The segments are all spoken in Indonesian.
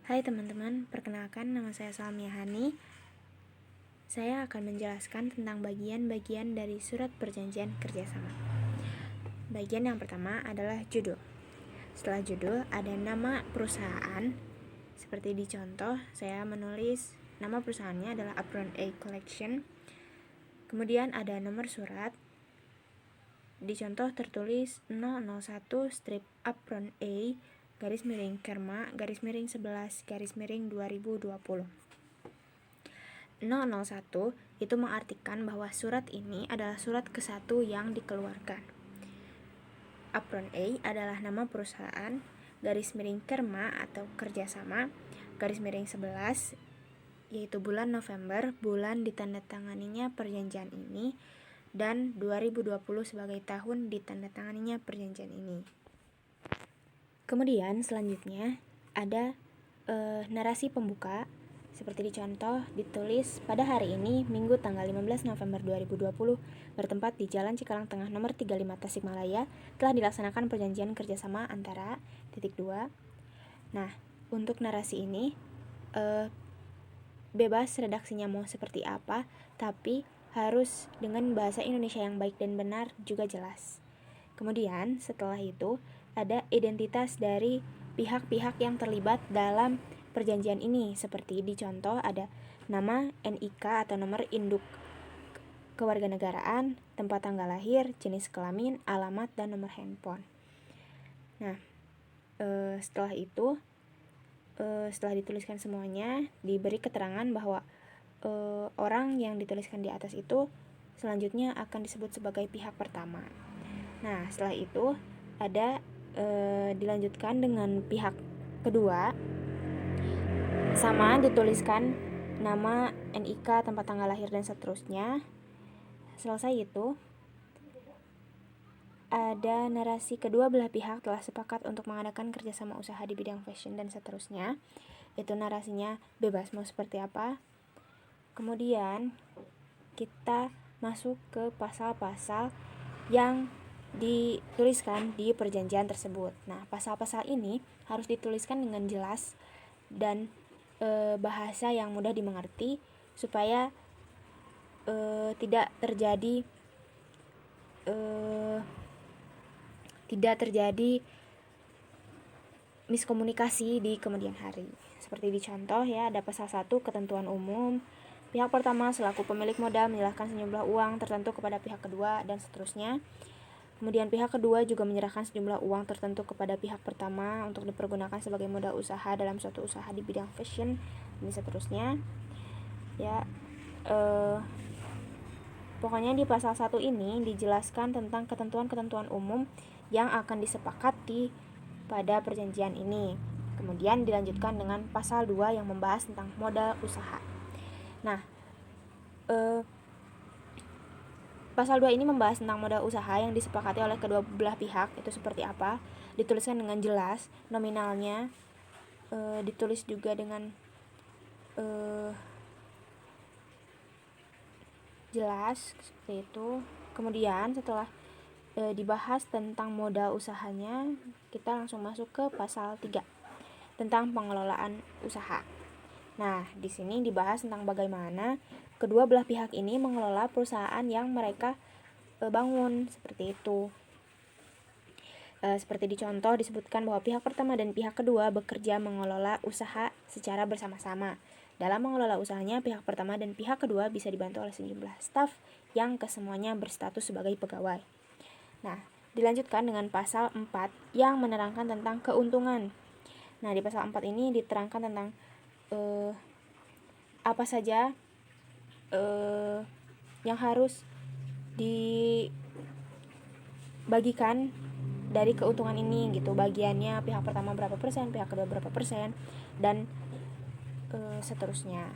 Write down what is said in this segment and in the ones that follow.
Hai teman-teman, perkenalkan nama saya Salmia Hani. Saya akan menjelaskan tentang bagian-bagian dari surat perjanjian kerjasama. Bagian yang pertama adalah judul. Setelah judul ada nama perusahaan. Seperti di contoh, saya menulis nama perusahaannya adalah Apron A Collection. Kemudian ada nomor surat. Di contoh tertulis 001 strip Apron A garis miring Kerma garis miring 11 garis miring 2020. 001 itu mengartikan bahwa surat ini adalah surat ke-1 yang dikeluarkan. Apron A adalah nama perusahaan, garis miring Kerma atau kerjasama, garis miring 11, yaitu bulan November, bulan ditandatanganinya perjanjian ini, dan 2020 sebagai tahun ditandatanganinya perjanjian ini. Kemudian selanjutnya ada narasi pembuka. Seperti dicontoh, ditulis pada hari ini, Minggu tanggal 15 November 2020, bertempat di Jalan Cikarang Tengah nomor 35 Tasikmalaya, telah dilaksanakan perjanjian kerjasama antara (2). Nah, untuk narasi ini bebas redaksinya mau seperti apa, tapi harus dengan bahasa Indonesia yang baik dan benar juga jelas. Kemudian setelah itu ada identitas dari pihak-pihak yang terlibat dalam perjanjian ini, seperti di contoh ada nama NIK atau nomor induk kewarganegaraan, tempat tanggal lahir, jenis kelamin, alamat, dan nomor handphone. Nah, setelah itu setelah dituliskan semuanya, diberi keterangan bahwa orang yang dituliskan di atas itu selanjutnya akan disebut sebagai pihak pertama. Nah, setelah itu ada dilanjutkan dengan pihak kedua, sama dituliskan nama NIK, tempat tanggal lahir, dan seterusnya. Selesai itu ada narasi kedua belah pihak telah sepakat untuk mengadakan kerjasama usaha di bidang fashion dan seterusnya. Itu narasinya bebas mau seperti apa. Kemudian kita masuk ke pasal-pasal yang dituliskan di perjanjian tersebut. Nah, pasal-pasal ini harus dituliskan dengan jelas dan bahasa yang mudah dimengerti supaya tidak terjadi miskomunikasi di kemudian hari. Seperti dicontoh ya, ada pasal 1 ketentuan umum. Pihak pertama selaku pemilik modal menyerahkan sejumlah uang tertentu kepada pihak kedua dan seterusnya. Kemudian pihak kedua juga menyerahkan sejumlah uang tertentu kepada pihak pertama untuk dipergunakan sebagai modal usaha dalam suatu usaha di bidang fashion dan seterusnya. Ya, pokoknya di pasal 1 ini dijelaskan tentang ketentuan-ketentuan umum yang akan disepakati pada perjanjian ini. Kemudian dilanjutkan dengan pasal 2 yang membahas tentang modal usaha. Nah, pasal 2 ini membahas tentang modal usaha yang disepakati oleh kedua belah pihak itu seperti apa. Dituliskan dengan jelas, nominalnya ditulis juga dengan jelas seperti itu. Kemudian setelah dibahas tentang modal usahanya, kita langsung masuk ke pasal 3 tentang pengelolaan usaha. Nah, di sini dibahas tentang bagaimana kedua belah pihak ini mengelola perusahaan yang mereka bangun, seperti itu. Seperti dicontoh disebutkan bahwa pihak pertama dan pihak kedua bekerja mengelola usaha secara bersama-sama. Dalam mengelola usahanya, pihak pertama dan pihak kedua bisa dibantu oleh sejumlah staf yang kesemuanya berstatus sebagai pegawai. Nah, dilanjutkan dengan pasal 4 yang menerangkan tentang keuntungan. Nah, di pasal 4 ini diterangkan tentang apa saja yang harus dibagikan dari keuntungan ini gitu. Bagiannya pihak pertama berapa persen, pihak kedua berapa persen, dan seterusnya.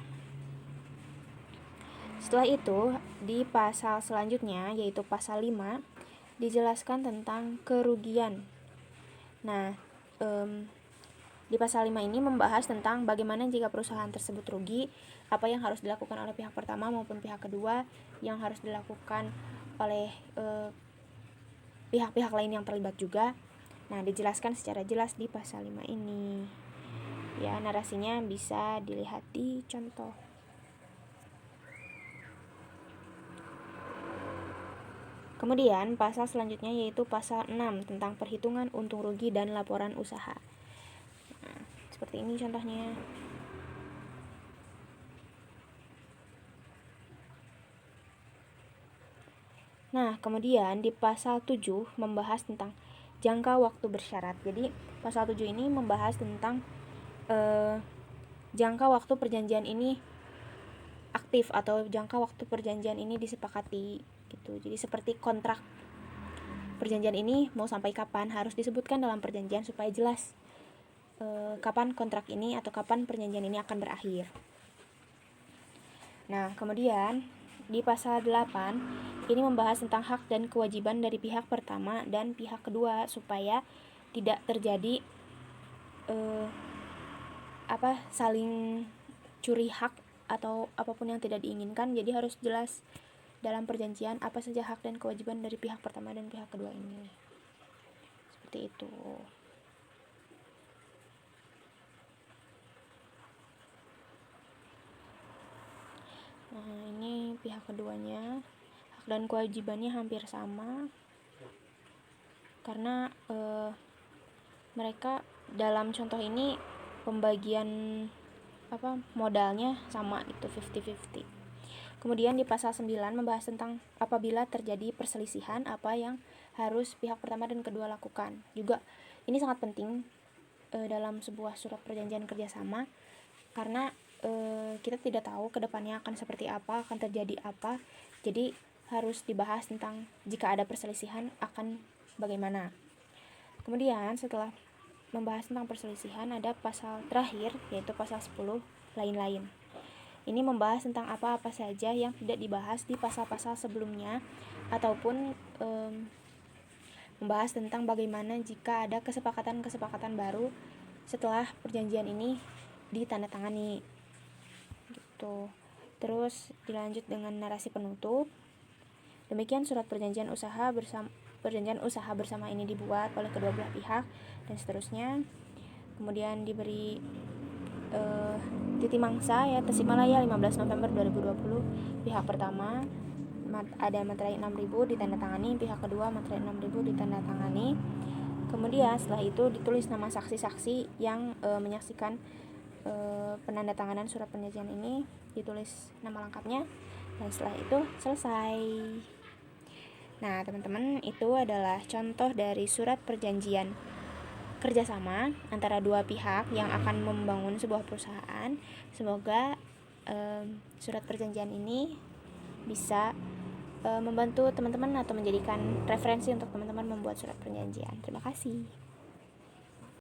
Setelah itu, di pasal selanjutnya yaitu pasal 5 dijelaskan tentang kerugian. Nah, di pasal 5 ini membahas tentang bagaimana jika perusahaan tersebut rugi, apa yang harus dilakukan oleh pihak pertama maupun pihak kedua, yang harus dilakukan oleh pihak-pihak lain yang terlibat juga. Nah, dijelaskan secara jelas di pasal 5 ini. Ya, narasinya bisa dilihat di contoh. Kemudian pasal selanjutnya yaitu pasal 6 tentang perhitungan untung rugi dan laporan usaha. Nah, seperti ini contohnya. Nah, kemudian di pasal 7 membahas tentang jangka waktu bersyarat. Jadi, pasal 7 ini membahas tentang jangka waktu perjanjian ini aktif atau jangka waktu perjanjian ini disepakati gitu. Jadi seperti kontrak perjanjian ini mau sampai kapan harus disebutkan dalam perjanjian supaya jelas kapan kontrak ini atau kapan perjanjian ini akan berakhir. Nah, kemudian di pasal 8 ini membahas tentang hak dan kewajiban dari pihak pertama dan pihak kedua supaya tidak terjadi saling curi hak atau apapun yang tidak diinginkan. Jadi harus jelas dalam perjanjian apa saja hak dan kewajiban dari pihak pertama dan pihak kedua ini. Seperti itu. Nah, ini pihak keduanya, hak dan kewajibannya hampir sama karena mereka dalam contoh ini pembagian modalnya sama, itu 50-50. Kemudian di pasal 9 membahas tentang apabila terjadi perselisihan apa yang harus pihak pertama dan kedua lakukan. Juga ini sangat penting dalam sebuah surat perjanjian kerjasama karena kita tidak tahu kedepannya akan seperti apa, akan terjadi apa. Jadi harus dibahas tentang jika ada perselisihan akan bagaimana. Kemudian setelah membahas tentang perselisihan ada pasal terakhir yaitu pasal 10 lain-lain. Ini membahas tentang apa-apa saja yang tidak dibahas di pasal-pasal sebelumnya ataupun membahas tentang bagaimana jika ada kesepakatan-kesepakatan baru setelah perjanjian ini ditandatangani gitu. Terus dilanjut dengan narasi penutup. Demikian surat perjanjian usaha bersama ini dibuat oleh kedua belah pihak dan seterusnya. Kemudian diberi titik mangsa ya Tasikmalaya 15 November 2020. Pihak pertama ada materai 6.000 ditandatangani, pihak kedua materai 6.000 ditandatangani. Kemudian setelah itu ditulis nama saksi-saksi yang menyaksikan penandatanganan surat perjanjian ini, ditulis nama lengkapnya dan setelah itu selesai. Nah, teman-teman, itu adalah contoh dari surat perjanjian kerjasama antara dua pihak yang akan membangun sebuah perusahaan. Semoga surat perjanjian ini bisa membantu teman-teman atau menjadikan referensi untuk teman-teman membuat surat perjanjian. Terima kasih.